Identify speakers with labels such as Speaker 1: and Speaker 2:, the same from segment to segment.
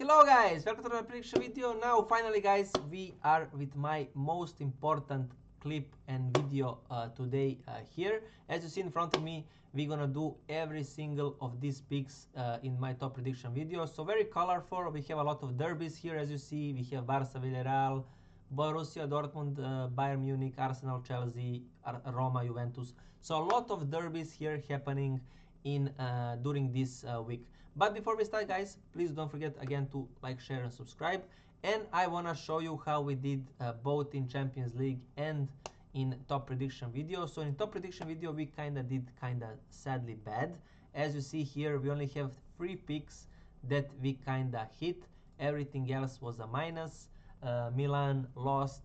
Speaker 1: Hello guys, welcome to my prediction video. Now finally guys, we are with my most important clip and video today here. As you see in front of me, we're gonna do every single of these picks in my top prediction video. So very colorful. We have a lot of derbies here. As you see, we have Barca, Villarreal, Borussia Dortmund, Bayern Munich, Arsenal, Chelsea, Roma, Juventus. So a lot of derbies here happening in during this week. But before we start guys, please don't forget again to like, share and subscribe. And I want to show you how we did both in Champions League and in top prediction video. So in top prediction video we did sadly bad. As you see here, we only have 3 picks that we hit. Everything else was a minus. Milan lost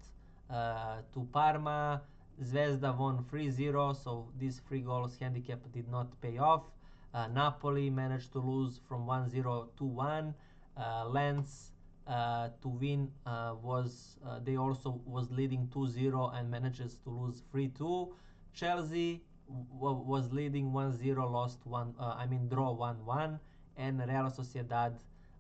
Speaker 1: to Parma. Zvezda won 3-0, so these 3 goals handicap did not pay off. Napoli managed to lose from 1-0 to 1. Lens to win they also was leading 2-0 and manages to lose 3-2. Chelsea was leading 1-0, lost draw 1-1, and Real Sociedad,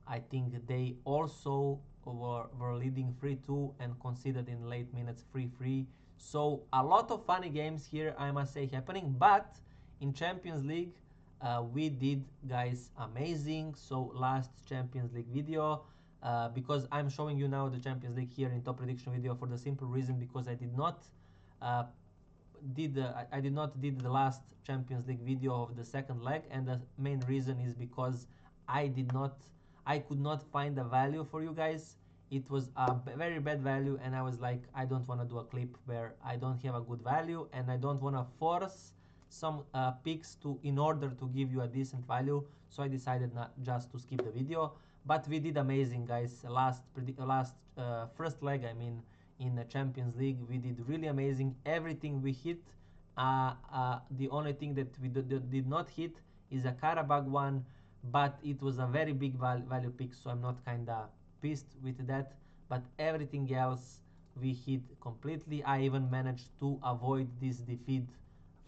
Speaker 1: I think they also were leading 3-2 and conceded in late minutes 3-3. So a lot of funny games here, I must say, happening. But in Champions League, we did, guys, amazing. So last Champions League video, because I'm showing you now the Champions League here in top prediction video for the simple reason because I did not did the last Champions League video of the second leg, and the main reason is because I could not find a value for you guys. It was a very bad value, and I was like, I don't want to do a clip where I don't have a good value, and I don't want to force some picks in order to give you a decent value. So I decided not just to skip the video. But we did amazing, guys. First leg, in the Champions League, we did really amazing. Everything we hit. The only thing that we did not hit is a Karabakh one, but it was a very big value pick, so I'm not pissed with that. But everything else we hit completely. I even managed to avoid this defeat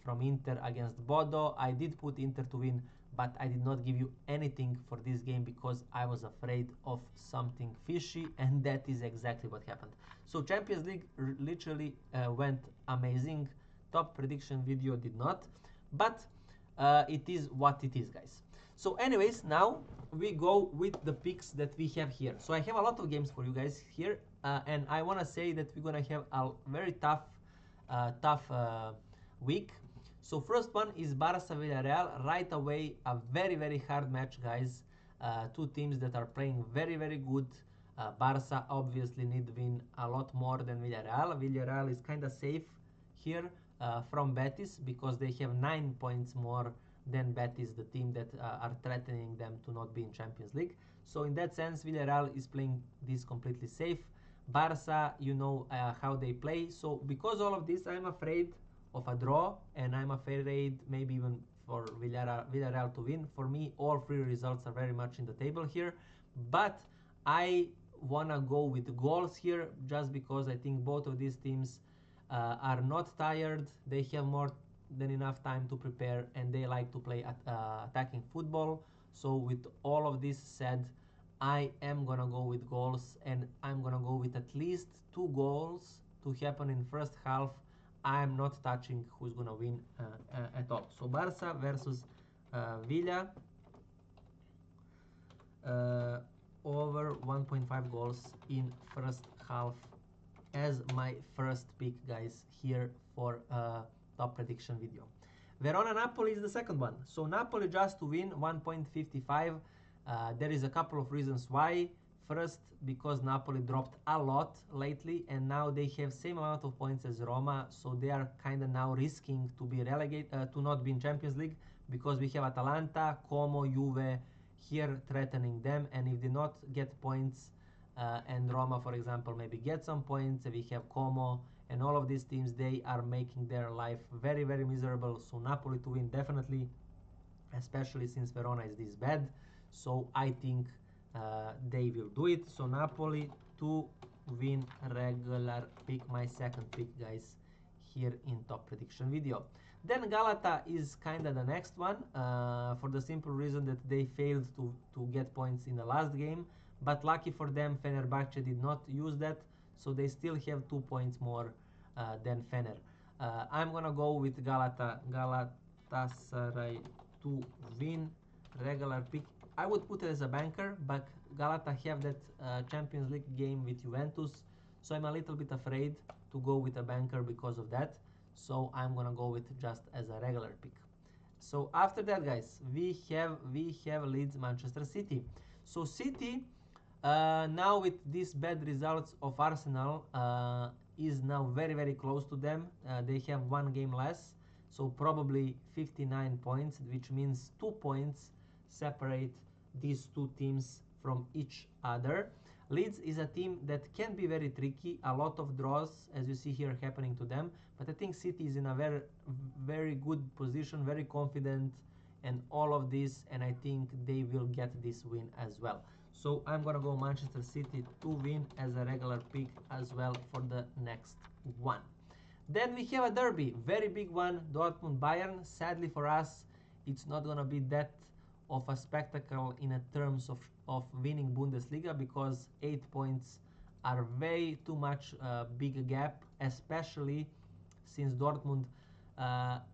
Speaker 1: from Inter against Bodo. I did put Inter to win, but I did not give you anything for this game because I was afraid of something fishy, and that is exactly what happened. So Champions League literally went amazing. Top prediction video did not, but it is what it is, guys. So anyways, now we go with the picks that we have here. So I have a lot of games for you guys here, and I want to say that we're gonna have a very tough week. So first one is Barca Villarreal. Right away, a very hard match, guys. 2 teams that are playing very good. Barca obviously need to win a lot more than Villarreal. Villarreal is safe here from Betis because they have 9 points more than Betis, the team that are threatening them to not be in Champions League. So in that sense, Villarreal is playing this completely safe. Barca, you know how they play. So because all of this, I'm afraid of a draw, and I'm afraid maybe even for Villarreal to win. For me, all 3 results are very much in the table here, but I wanna go with goals here just because I think both of these teams are not tired. They have more than enough time to prepare, and they like to play attacking football. So with all of this said, I am gonna go with goals, and I'm gonna go with at least 2 goals to happen in first half. I'm not touching who's gonna win at all. So Barca versus Villa, over 1.5 goals in first half as my first pick, guys, here for top prediction video. Verona Napoli is the second one. So Napoli just to win 1.55. There is a couple of reasons why. First, because Napoli dropped a lot lately, and now they have same amount of points as Roma, so they are now risking to be relegated, to not be in Champions League, because we have Atalanta, Como, Juve here threatening them, and if they not get points, and Roma, for example, maybe get some points, we have Como and all of these teams, they are making their life very miserable. So Napoli to win definitely, especially since Verona is this bad. So I think they will do it. So Napoli to win regular pick, my second pick, guys, here in top prediction video. Then Galata is kind of the next one, for the simple reason that they failed to get points in the last game. But lucky for them, Fenerbahce did not use that, so they still have 2 points more than Fener. I'm gonna go with Galatasaray to win, regular pick. I would put it as a banker, but Galata have that Champions League game with Juventus, so I'm a little bit afraid to go with a banker because of that. So I'm gonna go with just as a regular pick. So after that, guys, we have Leeds Manchester City. So City, now with these bad results of Arsenal, is now very close to them. They have 1 game less, so probably 59 points, which means 2 points separate these two teams from each other. Leeds is a team that can be very tricky, a lot of draws as you see here happening to them, but I think City is in a very good position, very confident and all of this, and I think they will get this win as well. So I'm gonna go Manchester City to win as a regular pick as well for the next one. Then we have a derby, very big one, Dortmund Bayern. Sadly for us, it's not gonna be that of a spectacle in a terms of winning Bundesliga, because 8 points are way too much big gap, especially since Dortmund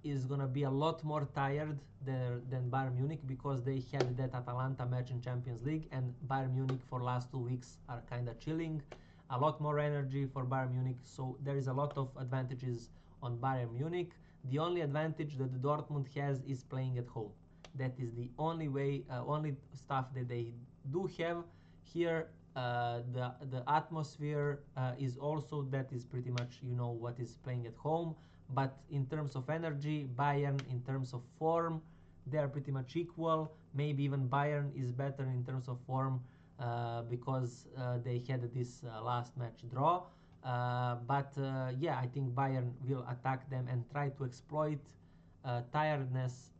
Speaker 1: is gonna be a lot more tired than Bayern Munich, because they had that Atalanta match in Champions League, and Bayern Munich for last 2 weeks are kind of chilling. A lot more energy for Bayern Munich, so there is a lot of advantages on Bayern Munich. The only advantage that Dortmund has is playing at home. That is the only way, only stuff that they do have here. The atmosphere is also, that is pretty much, you know, what is playing at home. But in terms of energy, Bayern, in terms of form, they are pretty much equal. Maybe even Bayern is better in terms of form because they had this last match draw. But yeah, I think Bayern will attack them and try to exploit tiredness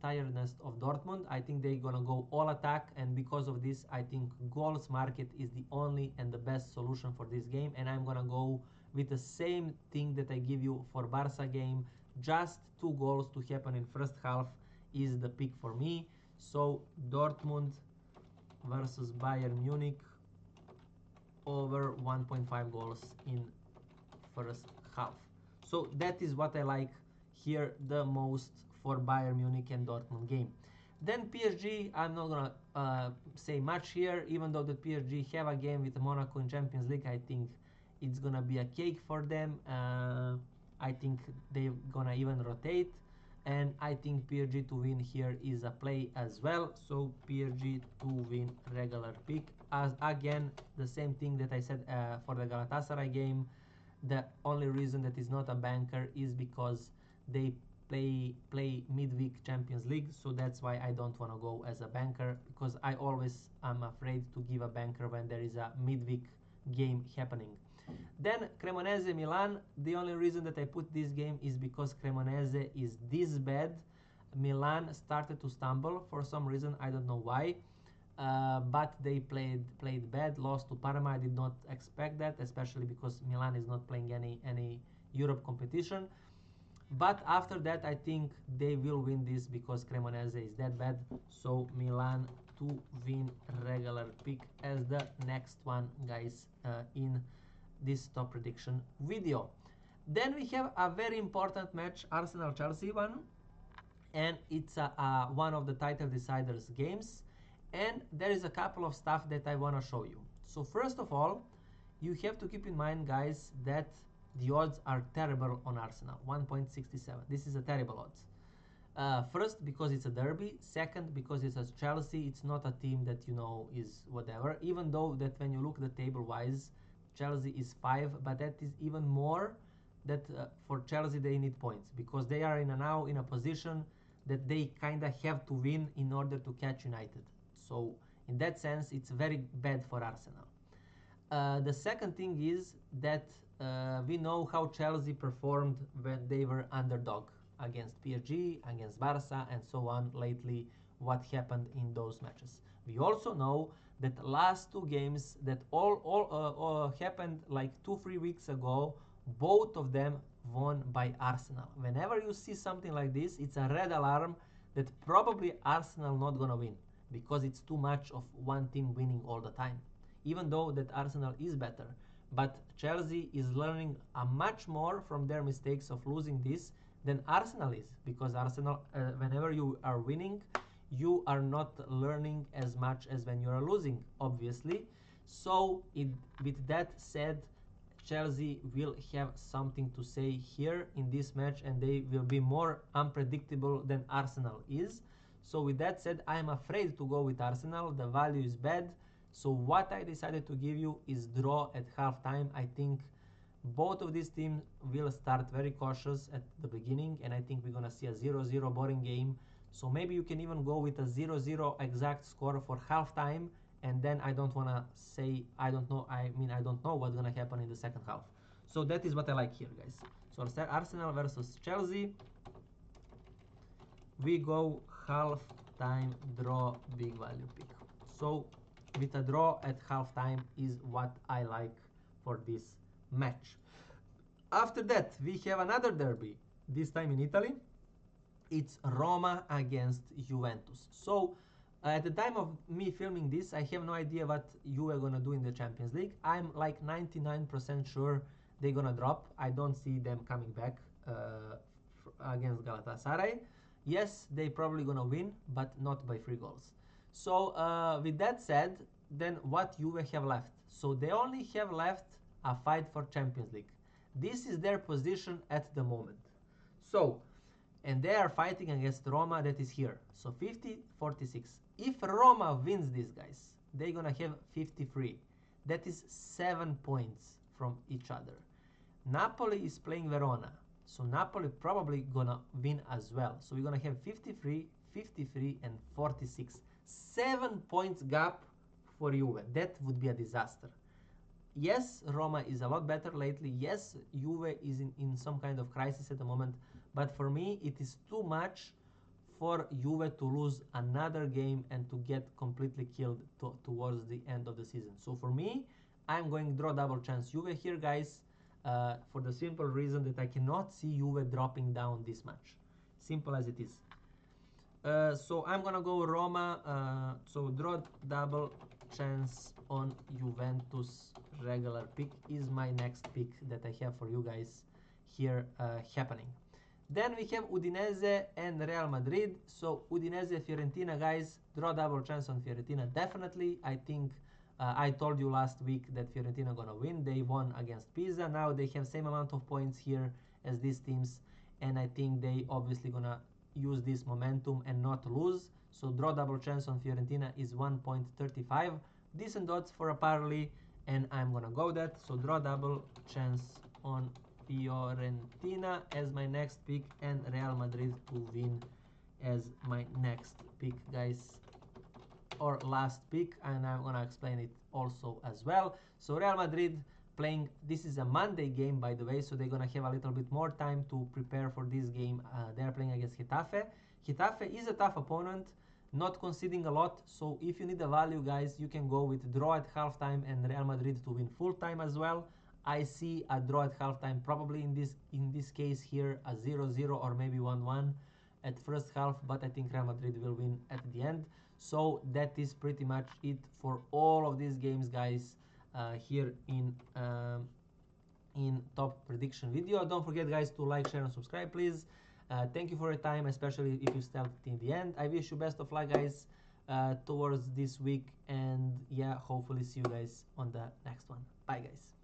Speaker 1: of Dortmund. I think they're gonna go all attack, and because of this, I think goals market is the only and the best solution for this game. And I'm gonna go with the same thing that I give you for Barca game. Just 2 goals to happen in first half is the pick for me. So Dortmund versus Bayern Munich over 1.5 goals in first half. So that is what I like here the most for Bayern Munich and Dortmund game. Then PSG, I'm not gonna say much here, even though the PSG have a game with Monaco in Champions League. I think it's gonna be a cake for them. I think they're gonna even rotate, and I think PSG to win here is a play as well. So PSG to win, regular pick. As again, the same thing that I said for the Galatasaray game. The only reason that is not a banker is because they play midweek Champions League, so that's why I don't want to go as a banker, because I always am afraid to give a banker when there is a midweek game happening. Then Cremonese Milan. The only reason that I put this game is because Cremonese is this bad. Milan started to stumble for some reason, I don't know why. But they played bad, lost to Parma. I did not expect that, especially because Milan is not playing any Europe competition. But after that, I think they will win this because Cremonese is that bad. So Milan to win, regular pick as the next one, guys, in this top prediction video. Then we have a very important match, Arsenal-Chelsea one, and it's one of the title deciders games. And there is a couple of stuff that I want to show you. So first of all, you have to keep in mind, guys, that the odds are terrible on Arsenal, 1.67. This is a terrible odds. First, because it's a derby. Second, because it's a Chelsea. It's not a team that, you know, is whatever. Even though that when you look the table-wise, Chelsea is 5, but that is even more that for Chelsea they need points, because they are now in a position that they kind of have to win in order to catch United. So in that sense, it's very bad for Arsenal. The second thing is that we know how Chelsea performed when they were underdog against PSG, against Barca, and so on lately, what happened in those matches. We also know that last 2 games that all happened like 2-3 weeks ago, both of them won by Arsenal. Whenever you see something like this, it's a red alarm that probably Arsenal not gonna win, because it's too much of one team winning all the time. Even though that Arsenal is better, but Chelsea is learning a much more from their mistakes of losing this than Arsenal is, because Arsenal, whenever you are winning, you are not learning as much as when you are losing, obviously. So with that said, Chelsea will have something to say here in this match, and they will be more unpredictable than Arsenal is. So with that said, I am afraid to go with Arsenal. The value is bad. So what I decided to give you is draw at halftime. I think both of these teams will start very cautious at the beginning, and I think we're gonna see a 0-0 boring game. So maybe you can even go with a 0-0 exact score for halftime, and then I don't wanna say I don't know. I mean, I don't know what's gonna happen in the second half. So that is what I like here, guys. So Arsenal versus Chelsea. We go half-time draw big value pick. So with a draw at half-time is what I like for this match. After that, we have another derby, this time in Italy. It's Roma against Juventus. So at the time of me filming this, I have no idea what you are gonna do in the Champions League. I'm like 99% sure they're gonna drop. I don't see them coming back against Galatasaray. Yes, they probably gonna win, but not by 3 goals. So with that said, then what Juve have left? So they only have left a fight for Champions League. This is their position at the moment. So, and they are fighting against Roma that is here. So 50-46. If Roma wins this, guys, they're gonna have 53. That is 7 points from each other. Napoli is playing Verona. So Napoli probably gonna win as well. So we're gonna have 53, 53, and 46. 7 points gap for Juve. That would be a disaster. Yes, Roma is a lot better lately. Yes, Juve is in some kind of crisis at the moment. But for me, it is too much for Juve to lose another game and to get completely killed towards the end of the season. So for me, I'm going draw double chance Juve here, guys, for the simple reason that I cannot see Juve dropping down this much. Simple as it is. So I'm gonna go Roma. So draw double chance on Juventus regular pick is my next pick that I have for you guys here happening. Then we have Udinese and Real Madrid. So Udinese, Fiorentina, guys, draw double chance on Fiorentina definitely. I think I told you last week that Fiorentina gonna win. They won against Pisa. Now they have same amount of points here as these teams, and I think they obviously gonna use this momentum and not lose. So draw double chance on Fiorentina is 1.35. Decent odds for a parlay, and I'm gonna go that. So draw double chance on Fiorentina as my next pick, and Real Madrid to win as my next pick, guys, or last pick, and I'm gonna explain it also as well. So Real Madrid playing, this is a Monday game, by the way, so they're gonna have a little bit more time to prepare for this game. They're playing against Getafe. Getafe is a tough opponent, not conceding a lot, so if you need a value, guys, you can go with draw at halftime and Real Madrid to win full time as well. I see a draw at halftime probably in this case here, a 0-0 or maybe 1-1 at first half, but I think Real Madrid will win at the end. So that is pretty much it for all of these games, guys, here in top prediction video. Don't forget, guys, to like, share, and subscribe, please. Thank you for your time, especially if you stayed till the end. I wish you best of luck, guys, towards this week, and yeah, hopefully see you guys on the next one. Bye, guys.